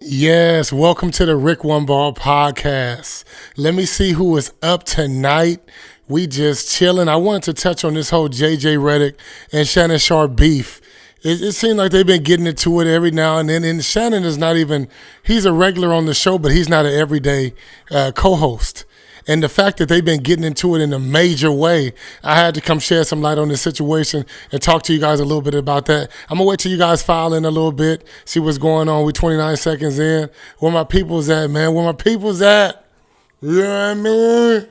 Yes, welcome to the Rick One Ball podcast. Let me see who is up tonight. We just chilling. I wanted to touch on this whole JJ Reddick and Shannon Sharp beef. It seems like they've been getting into it every now and then. And Shannon is not even, he's a regular on the show, but he's not an everyday co-host. And the fact that they've been getting into it in a major way, I had to come shed some light on this situation and talk to you guys a little bit about that. I'm going to wait till you guys file in a little bit, see what's going on. We're 29 seconds in. Where my people's at, man? Where my people's at? You know what I mean?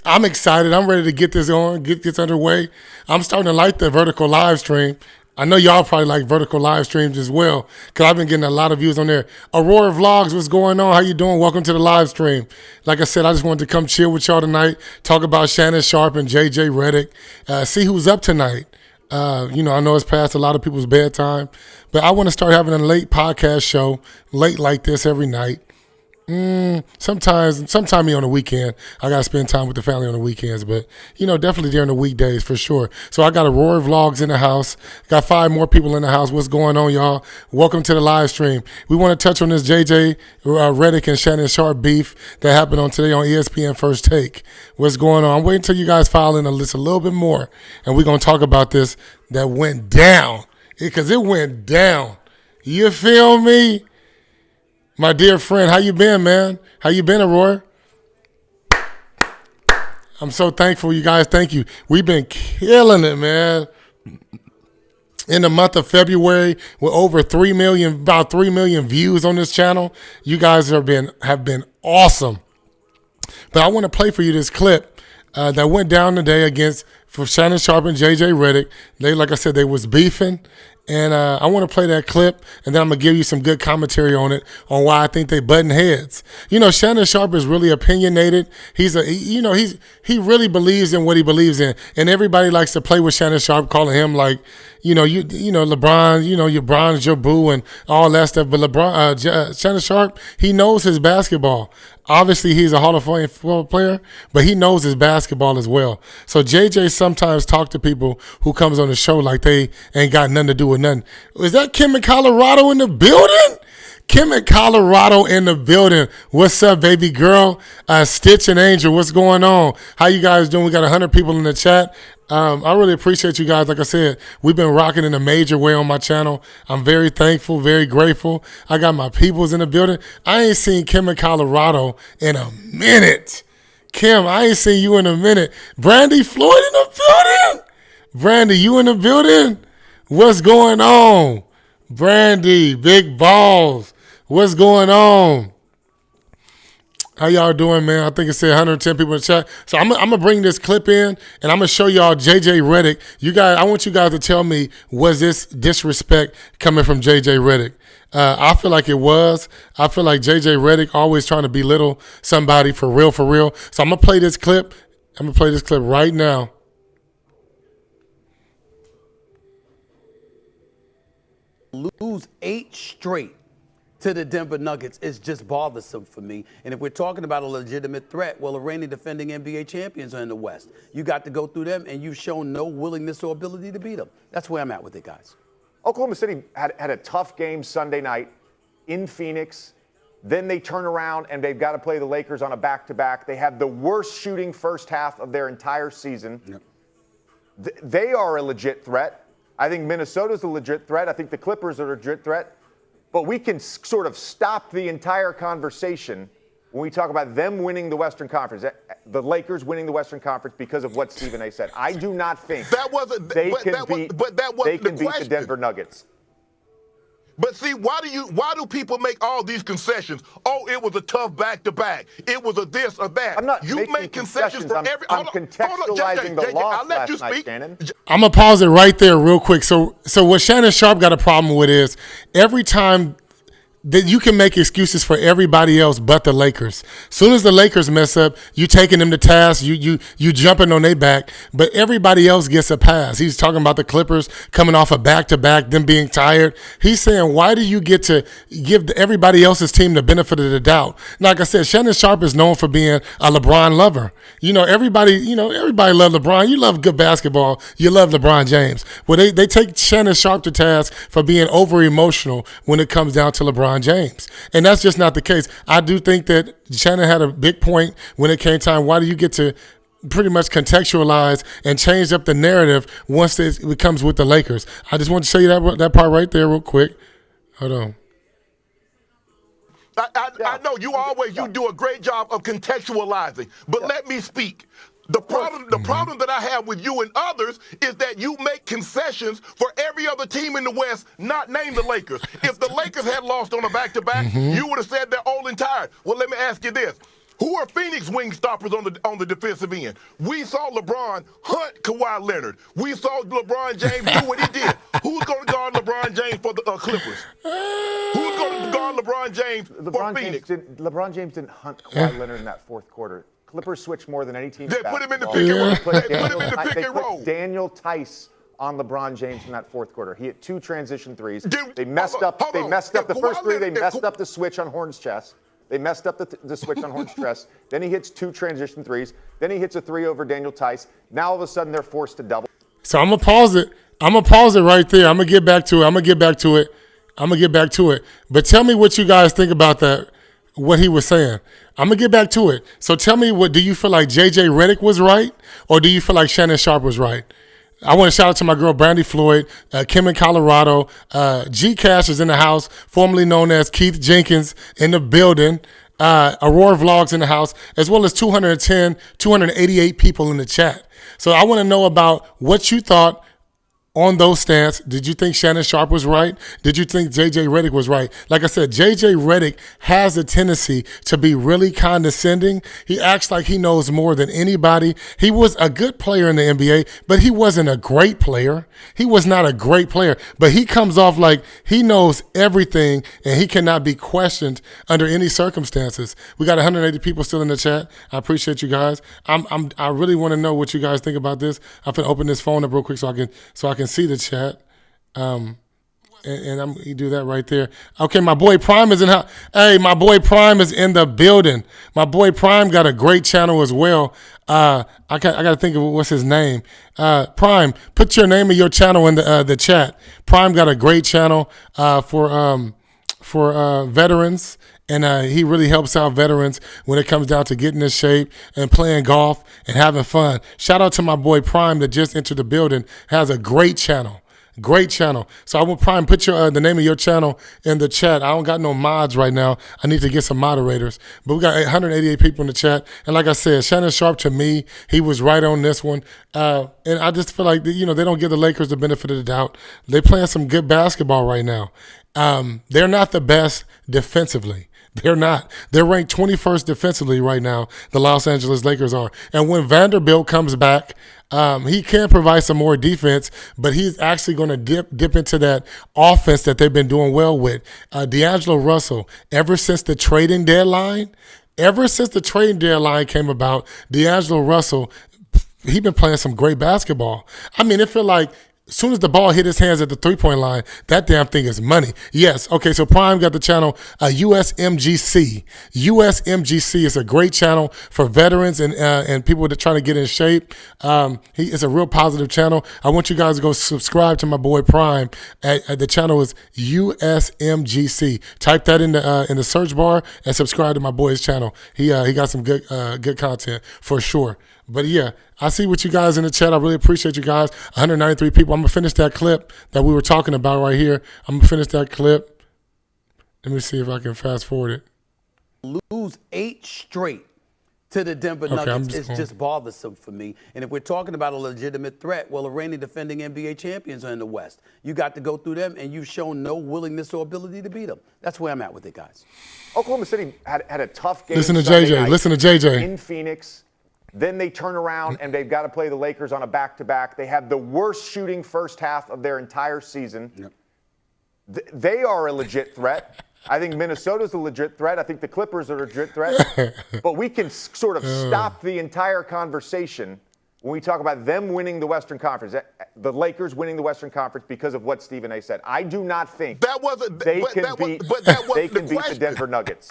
I'm excited. I'm ready to get this on, get this underway. I'm starting to like the vertical live stream. I know y'all probably like vertical live streams as well, because I've been getting a lot of views on there. Aurora Vlogs, what's going on? How you doing? Welcome to the live stream. Like I said, I just wanted to come chill with y'all tonight, talk about Shannon Sharp and JJ Reddick, see who's up tonight. I know it's past a lot of people's bedtime, but I want to start having a late podcast show, late like this every night. Sometime on the weekend. I got to spend time with the family on the weekends, but, definitely during the weekdays for sure. So I got Aurora Vlogs in the house. Got 5 more people in the house. What's going on, y'all? Welcome to the live stream. We want to touch on this JJ Reddick and Shannon Sharp beef that happened on today on ESPN First Take. What's going on? I'm waiting until you guys file in a list a little bit more, and we're going to talk about this that went down, because it went down. You feel me? My dear friend, how you been, man? How you been, Aurora? I'm so thankful, you guys. Thank you. We've been killing it, man. In the month of February, with over about 3 million views on this channel. You guys have been awesome. But I want to play for you this clip that went down today for Shannon Sharp and JJ Reddick. Like I said, they was beefing. And I want to play that clip, and then I'm going to give you some good commentary on it, on why I think they button heads. Shannon Sharp is really opinionated. He really believes in what he believes in. And everybody likes to play with Shannon Sharp, calling him like, LeBron, LeBron's your boo and all that stuff. But Shannon Sharp, he knows his basketball. Obviously, he's a Hall of Fame football player, but he knows his basketball as well. So JJ sometimes talk to people who comes on the show like they ain't got nothing to do with nothing. Is that Kim in Colorado in the building? Kim in Colorado in the building. What's up, baby girl? Stitch and Angel, what's going on? How you guys doing? We got 100 people in the chat. I really appreciate you guys. Like I said, we've been rocking in a major way on my channel. I'm very thankful, very grateful. I got my peoples in the building. I ain't seen Kim in Colorado in a minute. Kim, I ain't seen you in a minute. Brandy Floyd in the building? Brandy, you in the building? What's going on? Brandy, big balls. What's going on? How y'all doing, man? I think it said 110 people in the chat. So I'm gonna bring this clip in, and I'm gonna show y'all JJ Reddick. You guys, I want you guys to tell me, was this disrespect coming from JJ Reddick? I feel like it was. I feel like JJ Reddick always trying to belittle somebody for real, for real. So I'm gonna play this clip. I'm gonna play this clip right now. Lose 8 straight to the Denver Nuggets is just bothersome for me. And if we're talking about a legitimate threat, well, the reigning defending NBA champions are in the West. You got to go through them, and you've shown no willingness or ability to beat them. That's where I'm at with it, guys. Oklahoma City had a tough game Sunday night in Phoenix. Then they turn around, and they've got to play the Lakers on a back-to-back. They have the worst shooting first half of their entire season. Yep. They are a legit threat. I think Minnesota's a legit threat. I think the Clippers are a legit threat. But we can sort of stop the entire conversation when we talk about them winning the Western Conference, the Lakers winning the Western Conference because of what Stephen A. said. I do not think they can beat the Denver Nuggets. But see, why do people make all these concessions? Oh, it was a tough back-to-back. It was a this or that. I'm not you make concessions for every. I'm contextualizing the loss last night, Shannon. I'm going to pause it right there real quick. So what Shannon Sharp got a problem with is every time that you can make excuses for everybody else but the Lakers. Soon as the Lakers mess up, you taking them to task, you jumping on their back, but everybody else gets a pass. He's talking about the Clippers coming off a back-to-back, them being tired. He's saying, why do you get to give everybody else's team the benefit of the doubt? Like I said, Shannon Sharp is known for being a LeBron lover. Everybody loves LeBron. You love good basketball. You love LeBron James. Well, they take Shannon Sharp to task for being over-emotional when it comes down to LeBron James. And that's just not the case. I do think that Shannon had a big point when it came time. Why do you get to pretty much contextualize and change up the narrative once it comes with the Lakers? I just want to show you that part right there real quick. Hold on. I know you do a great job of contextualizing, but let me speak. The problem that I have with you and others is that you make concessions for every other team in the West, not named the Lakers. If the Lakers had lost on a back-to-back, you would have said they're old and tired. Well, let me ask you this. Who are Phoenix wing stoppers on the defensive end? We saw LeBron hunt Kawhi Leonard. We saw LeBron James do what he did. Who's going to guard LeBron James for the Clippers? Who's going to guard LeBron James for Phoenix? LeBron James didn't hunt Kawhi Leonard in that fourth quarter. Clippers switched more than any team. They put him in the pick and roll. They put Daniel Tice on LeBron James in that fourth quarter. He hit 2 transition threes. They messed up the first 3. They messed up the switch on Horn's chest. They messed up the switch on Horn's chest. Then he hits 2 transition threes. Then he hits a 3 over Daniel Tice. Now all of a sudden they're forced to double. So I'm gonna pause it. Right there. I'm gonna get back to it. But tell me what you guys think about that. What he was saying. I'm going to get back to it. So tell me, do you feel like JJ Reddick was right, or do you feel like Shannon Sharp was right? I want to shout out to my girl, Brandy Floyd, Kim in Colorado, G Cash is in the house, formerly known as Keith Jenkins in the building, Aurora Vlogs in the house, as well as 288 people in the chat. So I want to know about what you thought on those stance. Did you think Shannon Sharp was right? Did you think JJ Reddick was right? Like I said, JJ Reddick has a tendency to be really condescending. He acts like he knows more than anybody. He was a good player in the NBA, but he wasn't a great player. He was not a great player, but he comes off like he knows everything and he cannot be questioned under any circumstances. We got 180 people still in the chat. I appreciate you guys. I really want to know what you guys think about this. I'm going to open this phone up real quick so I can see the chat. And you do that right there. Okay, my boy Prime is in house. Hey, my boy Prime is in the building. My boy Prime got a great channel as well. I got to think of what's his name. Prime, put your name of your channel in the chat. Prime got a great channel for veterans. And he really helps out veterans when it comes down to getting in shape and playing golf and having fun. Shout out to my boy Prime that just entered the building. Has a great channel. Great channel. So I want Prime, put the name of your channel in the chat. I don't got no mods right now. I need to get some moderators. But we got 188 people in the chat. And like I said, Shannon Sharp, to me, he was right on this one. And I just feel like, they don't give the Lakers the benefit of the doubt. They're playing some good basketball right now. They're not the best defensively. They're not. They're ranked 21st defensively right now, the Los Angeles Lakers are. And when Vanderbilt comes back, he can provide some more defense, but he's actually going to dip into that offense that they've been doing well with. D'Angelo Russell, ever since the trading deadline came about, D'Angelo Russell, he's been playing some great basketball. I mean, it feel like as soon as the ball hit his hands at the three-point line, that damn thing is money. Yes. Okay, so Prime got the channel USMGC. USMGC is a great channel for veterans and people that are trying to get in shape. It's a real positive channel. I want you guys to go subscribe to my boy Prime. The channel is USMGC. Type that in the search bar and subscribe to my boy's channel. He got some good content for sure. But yeah, I see what you guys in the chat. I really appreciate you guys. 193 people. I'm going to finish that clip that we were talking about right here. I'm going to finish that clip. Let me see if I can fast forward it. Lose 8 straight to the Denver Nuggets is just bothersome for me. And if we're talking about a legitimate threat, well, the reigning defending NBA champions are in the West. You got to go through them, and you've shown no willingness or ability to beat them. That's where I'm at with it, guys. Oklahoma City had a tough game. Listen to JJ. Listen to JJ. In Phoenix. Then they turn around and they've got to play the Lakers on a back-to-back. They have the worst shooting first half of their entire season. Yep. They are a legit threat. I think Minnesota's a legit threat. I think the Clippers are a legit threat. But we can sort of stop the entire conversation when we talk about them winning the Western Conference, the Lakers winning the Western Conference because of what Stephen A. said. I do not think they can beat the Denver Nuggets.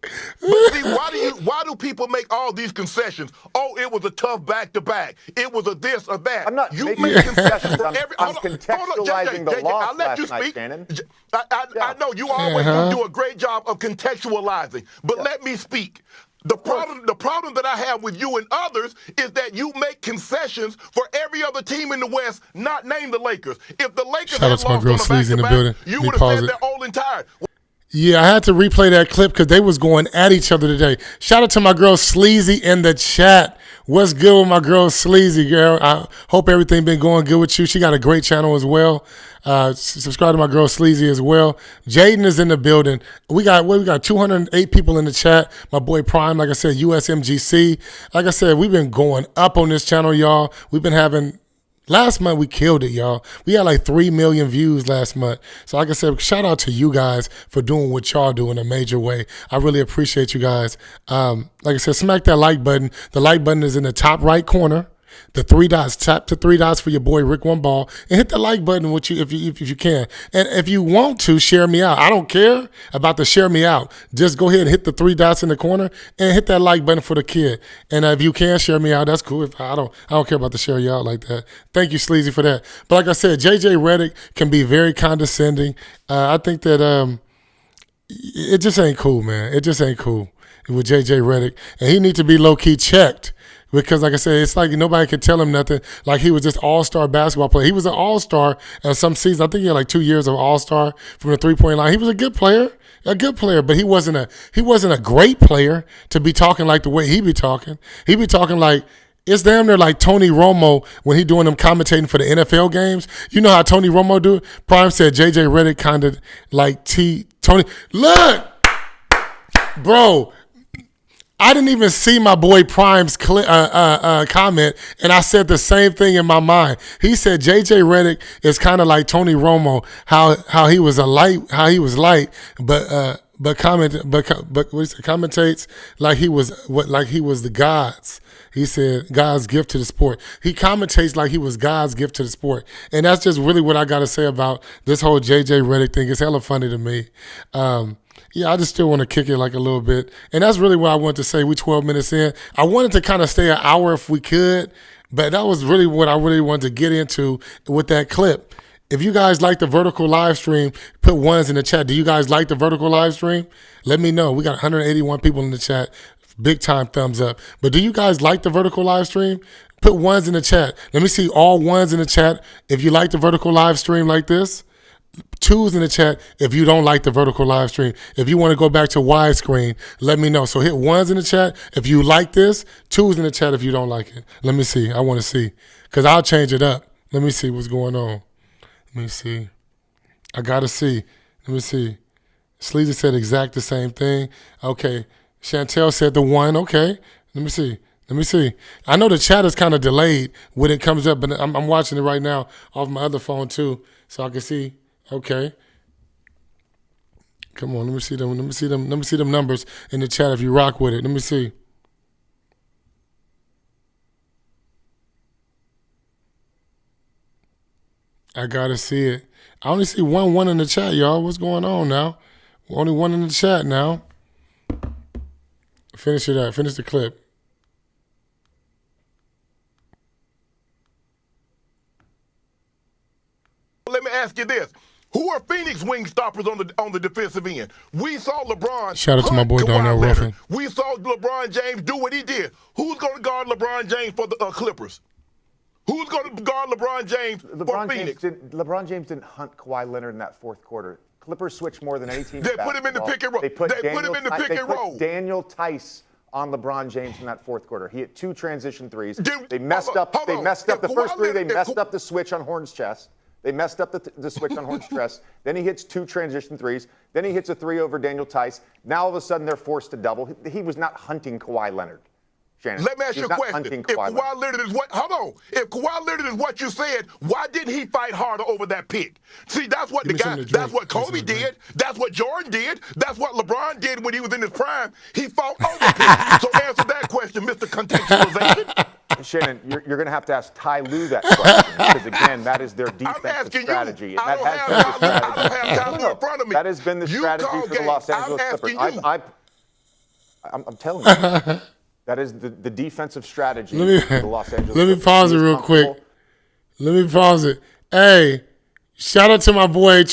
But see, why do people make all these concessions? Oh, it was a tough back-to-back. It was a this or that. I'm not making concessions. I'm contextualizing the loss last night, Shannon. I know you always do a great job of contextualizing, but let me speak. The problem that I have with you and others is that you make concessions for every other team in the West, not named the Lakers. If the Lakers had lost on the back-to-back, you would have said they're old and tired. Yeah, I had to replay that clip because they was going at each other today. Shout out to my girl Sleazy in the chat. What's good with my girl Sleazy, girl? I hope everything been going good with you. She got a great channel as well. Subscribe to my girl Sleazy as well. Jaden is in the building. We got 208 people in the chat. My boy Prime, like I said, USMGC. Like I said, we've been going up on this channel, y'all. We've been having... Last month, we killed it, y'all. We had like 3 million views last month. So like I said, shout out to you guys for doing what y'all do in a major way. I really appreciate you guys. Like I said, smack that like button. The like button is in the top right corner. The 3 dots, tap the 3 dots for your boy Rick One Ball, and hit the like button with you if you can. And if you want to share me out, I don't care about the share me out. Just go ahead and hit the 3 dots in the corner and hit that like button for the kid. And if you can share me out, that's cool. If I don't care about the share you out like that. Thank you, Sleazy, for that. But like I said, JJ Reddick can be very condescending. I think that it just ain't cool, man. It just ain't cool with JJ Reddick, and he needs to be low key checked. Because, like I said, it's like nobody could tell him nothing. Like he was just all-star basketball player. He was an all-star at some season. I think he had like 2 years of all-star from the three-point line. He was a good player, but he wasn't a great player to be talking like the way he be talking. He be talking like it's damn near like Tony Romo when he doing them commentating for the NFL games. You know how Tony Romo do it? Prime said JJ Reddick kind of like Tony. Look, bro. I didn't even see my boy Prime's comment, and I said the same thing in my mind. He said JJ Reddick is kind of like Tony Romo, how he was light, but commentates like he was the gods. He said God's gift to the sport. He commentates like he was God's gift to the sport, and that's just really what I got to say about this whole JJ Reddick thing. It's hella funny to me. Yeah, I just still want to kick it like a little bit. And that's really what I wanted to say. We 12 minutes in. I wanted to kind of stay an hour if we could, but that was really what I really wanted to get into with that clip. If you guys like the vertical live stream, put ones in the chat. Do you guys like the vertical live stream? Let me know. We got 181 people in the chat. Big time thumbs up. But do you guys like the vertical live stream? Put ones in the chat. Let me see all ones in the chat. If you like the vertical live stream like this, 2s in the chat if you don't like the vertical live stream. If you want to go back to widescreen, let me know. So hit 1s in the chat if you like this, 2s in the chat if you don't like it. Let me see. I want to see because I'll change it up. Let me see what's going on. Let me see. I got to see. Let me see. Sleazy said exact the same thing. Okay. Chantel said the 1. Okay. Let me see. Let me see. I know the chat is kind of delayed when it comes up, but I'm watching it right now off my other phone too, so I can see. Okay. Come on, let me see them. Let me see them. Let me see them numbers in the chat if you rock with it. Let me see. I gotta see it. I only see one in the chat, y'all. What's going on now? Only 1 in the chat now. Finish it up. Finish the clip. Let me ask you this. Who are Phoenix wing stoppers on the defensive end? We saw LeBron. Shout out to my boy Darnell Ruffin. We saw LeBron James do what he did. Who's going to guard LeBron James for the Clippers? Who's going to guard LeBron James for Phoenix? LeBron James didn't hunt Kawhi Leonard in that fourth quarter. Clippers switched more than any team. They put him in the pick and roll. They put him in the pick and roll. Daniel Tice on LeBron James in that fourth quarter. He hit 2 transition threes. They messed up the first 3. They messed up the switch on Horn's chest. They messed up the switch on Horn's chest. Then he hits 2 transition threes. Then he hits a 3 over Daniel Tice. Now all of a sudden they're forced to double. He was not hunting Kawhi Leonard. Shannon. Let me ask He's you a not question. hunting If Kawhi Kawhi Leonard. Leonard is what, hold on. If Kawhi Leonard is what you said, why didn't he fight harder over that pick? See, that's what Give me something to drink. that's what Kobe did. That's what Jordan did. That's what LeBron did when he was in his prime. He fought over picks. So answer that question, Mr. Contextualization. Shannon, you're going to have to ask Ty Lue that question because, again, that is their defensive asking strategy. you. And I that don't has have been the Ty Lue. I don't strategy. have Ty Lue in front of me. That has been the strategy Utah for the game. Los Angeles I'm Clippers. asking you. I'm telling you. That is the defensive strategy for the Los Angeles Let me Clippers. pause it He is real quick. comfortable. Let me pause it. Hey, shout out to my boy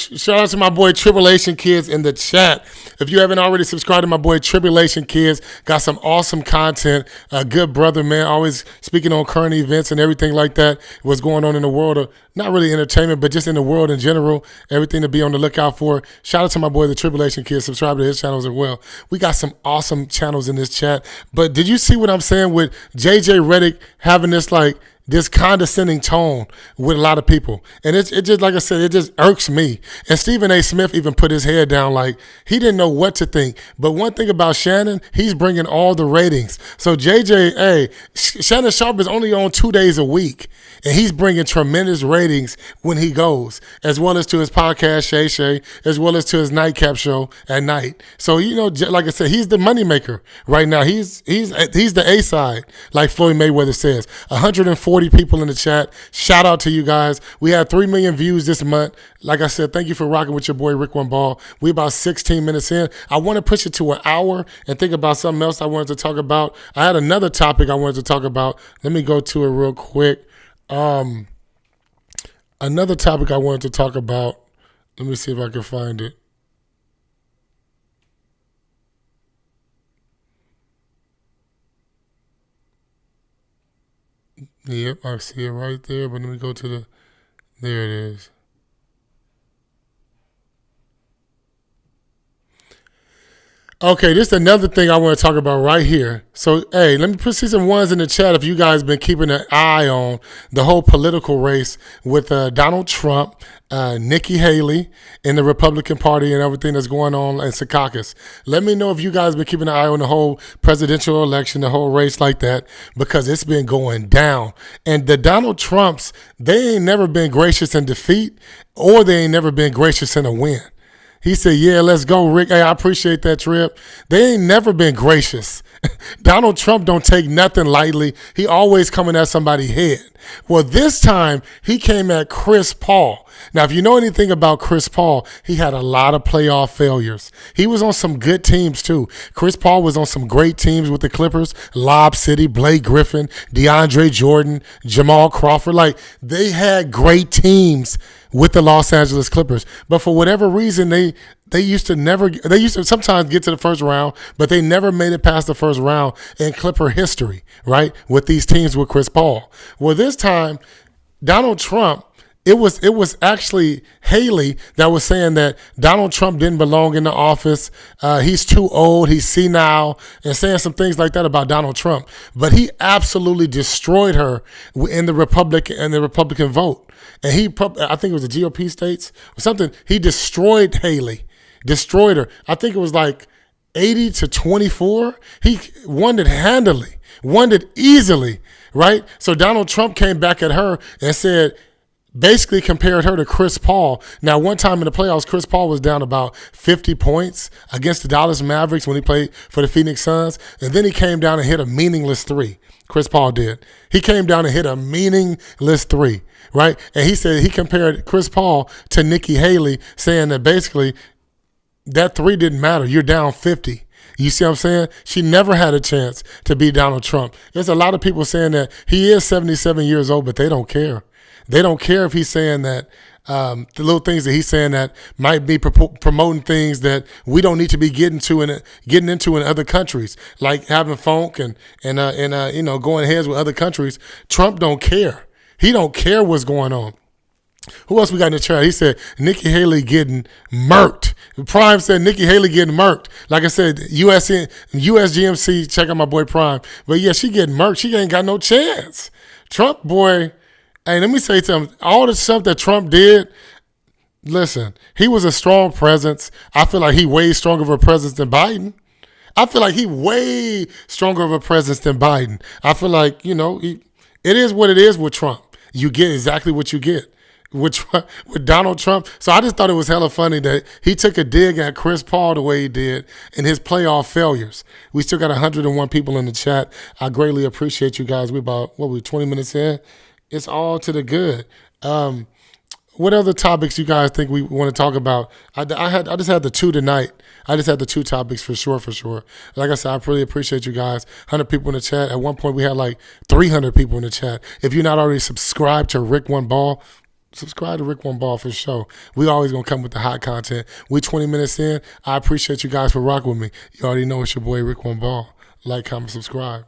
Tribulation Kids in the chat. If you haven't already subscribed to my boy Tribulation Kids, got some awesome content. A good brother, man, always speaking on current events and everything like that. What's going on in the world of not really entertainment, but just in the world in general. Everything to be on the lookout for. Shout out to my boy the Tribulation Kids. Subscribe to his channels as well. We got some awesome channels in this chat. But did you see what I'm saying with JJ Reddick having this condescending tone with a lot of people? And it just, like I said, it just irks me. And Stephen A. Smith even put his head down like he didn't know what to think. But one thing about Shannon, he's bringing all the ratings. So Shannon Sharp is only on 2 days a week. And he's bringing tremendous ratings when he goes, as well as to his podcast, Shay Shay, as well as to his nightcap show at night. So, like I said, he's the moneymaker right now. He's the A-side, like Floyd Mayweather says. 140 people in the chat. Shout out to you guys. We had 3 million views this month. Like I said, thank you for rocking with your boy Rick One Ball. We about 16 minutes in. I want to push it to an hour and think about something else I wanted to talk about. I had another topic I wanted to talk about. Let me go to it real quick. Another topic I wanted to talk about. Let me see if I can find it. Yep, I see it right there, but let me go to there it is. Okay, this is another thing I want to talk about right here. So, hey, let me see some ones in the chat if you guys been keeping an eye on the whole political race with Donald Trump, Nikki Haley in the Republican Party and everything that's going on in Secaucus. Let me know if you guys been keeping an eye on the whole presidential election, the whole race like that, because it's been going down. And the Donald Trumps, they ain't never been gracious in defeat, or they ain't never been gracious in a win. He said, yeah, let's go, Rick. Hey, I appreciate that trip. They ain't never been gracious. Donald Trump don't take nothing lightly. He always coming at somebody's head. Well, this time he came at Chris Paul. Now, if you know anything about Chris Paul, he had a lot of playoff failures. He was on some good teams too. Chris Paul was on some great teams with the Clippers, Lob City, Blake Griffin, DeAndre Jordan, Jamal Crawford. Like, they had great teams with the Los Angeles Clippers. But for whatever reason, they used to sometimes get to the first round, but they never made it past the first round in Clipper history, right? With these teams with Chris Paul. Well, this time, Donald Trump, it was actually Haley that was saying that Donald Trump didn't belong in the office. He's too old. He's senile, and saying some things like that about Donald Trump. But he absolutely destroyed her in the Republican vote. And I think it was the GOP states or something. He destroyed Haley, destroyed her. I think it was like 80-24. He won it handily, won it easily, right? So Donald Trump came back at her and said, basically compared her to Chris Paul. Now, one time in the playoffs, Chris Paul was down about 50 points against the Dallas Mavericks when he played for the Phoenix Suns. And then he came down and hit a meaningless three. Chris Paul did. He came down and hit a meaningless three, right? And he said he compared Chris Paul to Nikki Haley, saying that basically that three didn't matter. You're down 50. You see what I'm saying? She never had a chance to beat Donald Trump. There's a lot of people saying that he is 77 years old, but they don't care. They don't care if he's saying that the little things that he's saying that might be promoting things that we don't need to be getting into in other countries, like having funk and going heads with other countries. Trump don't care. He don't care what's going on. Who else we got in the chat? He said Nikki Haley getting murked. Prime said Nikki Haley getting murked. Like I said, USGMC, check out my boy Prime. But yeah, she getting murked. She ain't got no chance. Trump, boy. Hey, let me say something. All the stuff that Trump did, listen, he was a strong presence. I feel like he way stronger of a presence than Biden. I feel like he way stronger of a presence than Biden. I feel like, it is what it is with Trump. You get exactly what you get with Donald Trump. So I just thought it was hella funny that he took a dig at Chris Paul the way he did in his playoff failures. We still got 101 people in the chat. I greatly appreciate you guys. We're about, 20 minutes in? It's all to the good. What other topics you guys think we want to talk about? I just had the two tonight. I just had the two topics for sure. Like I said, I really appreciate you guys. 100 people in the chat. At one point, we had like 300 people in the chat. If you're not already subscribed to Rick One Ball, subscribe to Rick One Ball for sure. We always going to come with the hot content. We 20 minutes in. I appreciate you guys for rocking with me. You already know it's your boy Rick One Ball. Like, comment, subscribe.